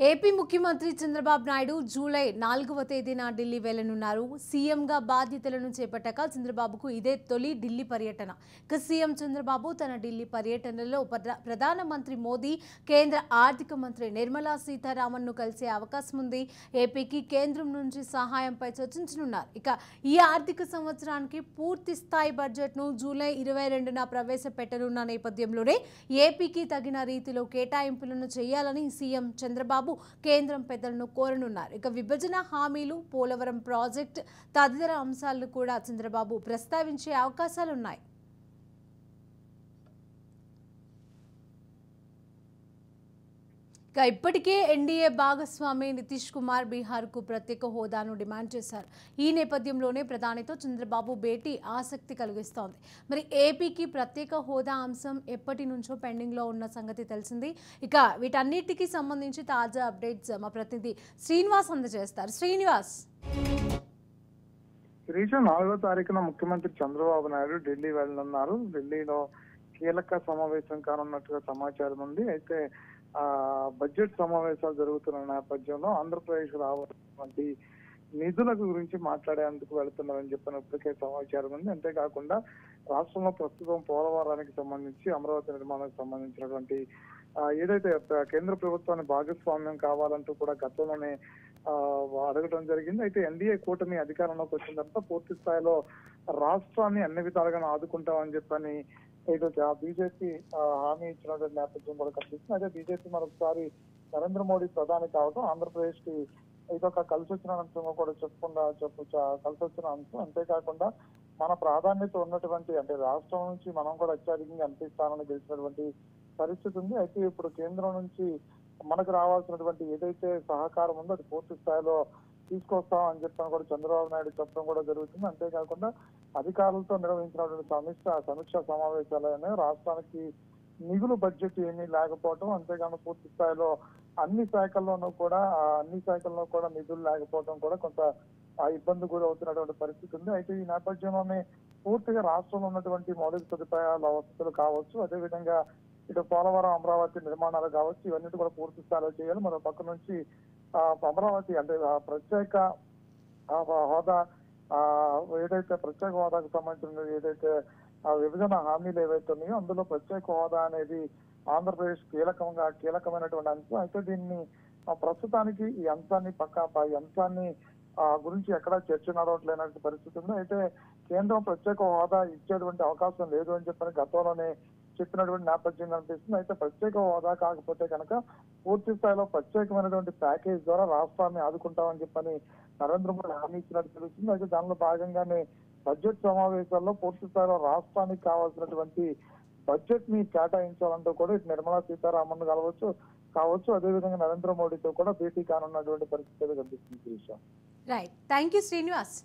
AP ముఖ్యమంత్రి Chandrababu Naidu July 4వ తేదీన ఢిల్లీ వెళ్లనున్నారు. సీఎంగా బాధ్యతలను చేపట్టాక చంద్రబాబుకు ఇదే తొలి ఢిల్లీ పర్యటన. ఇక సీఎం చంద్రబాబు తన ఢిల్లీ పర్యటనలో ప్రధానమంత్రి మోదీ, కేంద్ర ఆర్థిక మంత్రి నిర్మలా సీతారామన్ను కలిసే అవకాశం ఉంది. ఏపీకి కేంద్రం నుంచి సహాయంపై చర్చించనున్నారు. ఇక ఈ ఆర్థిక సంవత్సరానికి పూర్తి స్థాయి బడ్జెట్ను జూలై 22న ప్రవేశపెట్టనున్న నేపథ్యంలోనే ఏపీకి తగిన రీతిలో కేటాయింపులను చేయాలని సీఎం చంద్రబాబు కేంద్రం పెద్దలను కోరనున్నారు. ఇక విభజన హామీలు, పోలవరం ప్రాజెక్టు తదితర అంశాలను కూడా చంద్రబాబు ప్రస్తావించే అవకాశాలున్నాయి. ఇప్పటికే ఎన్డీఏ భాగస్వామి నితీష్ కుమార్ బీహార్కు ప్రత్యేక హోదాను డిమాండ్ చేశారు. ఈ నేపథ్యంలోనే ప్రధానితో చంద్రబాబు భేటీ ఆసక్తి కలిగిస్తోంది. మరి ఏపీకి ప్రత్యేక హోదా అంశం ఎప్పటి నుంచో పెండింగ్లో ఉన్న సంగతి తెలిసింది. ఇక వీటన్నిటికీ సంబంధించి తాజా అప్డేట్స్ మా ప్రతినిధి శ్రీనివాస్ అందజేస్తారు. శ్రీనివాస్, 4వ తారీఖున ముఖ్యమంత్రి చంద్రబాబు నాయుడు ఢిల్లీ వెళ్లనున్నారు. ఢిల్లీలో కీలక సమావేశం కానున్నట్టుగా సమాచారం ఉంది. అయితే బడ్జెట్ సమావేశాలు జరుగుతున్న నేపథ్యంలో ఆంధ్రప్రదేశ్ రావాల్సినటువంటి నిధుల గురించి మాట్లాడేందుకు వెళుతున్నారని చెప్పినప్పటికే సమాచారం ఉంది. అంతేకాకుండా రాష్ట్రంలో ప్రస్తుతం పోలవరానికి సంబంధించి, అమరావతి నిర్మాణానికి సంబంధించినటువంటి ఏదైతే కేంద్ర ప్రభుత్వాన్ని భాగస్వామ్యం కావాలంటూ కూడా గతంలోనే అడగడం జరిగింది. అయితే ఎన్డీఏ కూటమి అధికారంలోకి వచ్చిన తర్వాత పూర్తి స్థాయిలో రాష్ట్రాన్ని అన్ని విధాలుగా ఆదుకుంటామని చెప్పని ఏదో బీజేపీ హామీ ఇచ్చినటువంటి నేపథ్యం కూడా కనిపిస్తుంది. అదే బీజేపీ మరొకసారి నరేంద్ర మోడీ ప్రధాని కావడం ఆంధ్రప్రదేశ్ కి ఇదొక కలిసి వచ్చిన అంశంగా కూడా కలిసి వచ్చిన అంశం. అంతేకాకుండా మన ప్రాధాన్యత ఉన్నటువంటి, అంటే రాష్ట్రం నుంచి మనం కూడా అత్యధికంగా ఎంపీ స్థానాన్ని గెలిచినటువంటి పరిస్థితి ఉంది. అయితే ఇప్పుడు కేంద్రం నుంచి మనకు రావాల్సినటువంటి ఏదైతే సహకారం ఉందో అది పూర్తి స్థాయిలో తీసుకొస్తాం అని చెప్పని కూడా చంద్రబాబు నాయుడు చెప్పడం కూడా జరుగుతుంది. అంతేకాకుండా అధికారులతో నిర్వహించినటువంటి సమీక్ష సమావేశాలనే రాష్ట్రానికి మిగులు బడ్జెట్ ఏమీ లేకపోవడం, అంతేకాకుండా పూర్తి స్థాయిలో అన్ని శాఖల్లో కూడా నిధులు లేకపోవడం కూడా కొంత ఇబ్బంది కూడా అవుతున్నటువంటి పరిస్థితి ఉంది. అయితే ఈ నేపథ్యంలోనే పూర్తిగా రాష్ట్రంలో ఉన్నటువంటి మౌలిక సదుపాయాల వసతులు కావచ్చు, అదేవిధంగా ఇటు పోలవరం, అమరావతి నిర్మాణాలు కావచ్చు, ఇవన్నీ కూడా పూర్తి స్థాయిలో చేయాలి. మరో పక్క నుంచి అమరావతి అంటే ప్రత్యేక హోదా ఏదైతే ప్రత్యేక హోదాకు సంబంధించిన ఏదైతే విభజన హామీలు ఏవైతే ఉన్నాయో అందులో ప్రత్యేక హోదా అనేది ఆంధ్రప్రదేశ్ కీలకమైనటువంటి అంశం. అయితే దీన్ని ప్రస్తుతానికి ఈ అంశాన్ని గురించి ఎక్కడా చర్చ నడవట్లేనటువంటి పరిస్థితి ఉంది. అయితే కేంద్రం ప్రత్యేక హోదా ఇచ్చేటువంటి అవకాశం లేదు అని చెప్పని గతంలోనే చెప్పినటువంటి నేపథ్యం కనిపిస్తుంది. అయితే ప్రత్యేక హోదా కాకపోతే కనుక పూర్తి స్థాయిలో ప్రత్యేకమైనటువంటి ప్యాకేజ్ ద్వారా రాష్ట్రాన్ని ఆదుకుంటామని చెప్పని నరేంద్ర మోడీ హామీ ఇచ్చినట్టు తెలుస్తుంది. అయితే దానిలో భాగంగానే బడ్జెట్ సమావేశాల్లో పూర్తి స్థాయిలో రాష్ట్రానికి కావాల్సినటువంటి బడ్జెట్ ని కేటాయించాలంటూ కూడా ఇటు నిర్మలా సీతారామన్ కావచ్చు, అదేవిధంగా నరేంద్ర మోడీతో కూడా భేటీ కానున్నటువంటి పరిస్థితి కనిపిస్తుంది. Right, thank you Srinivas.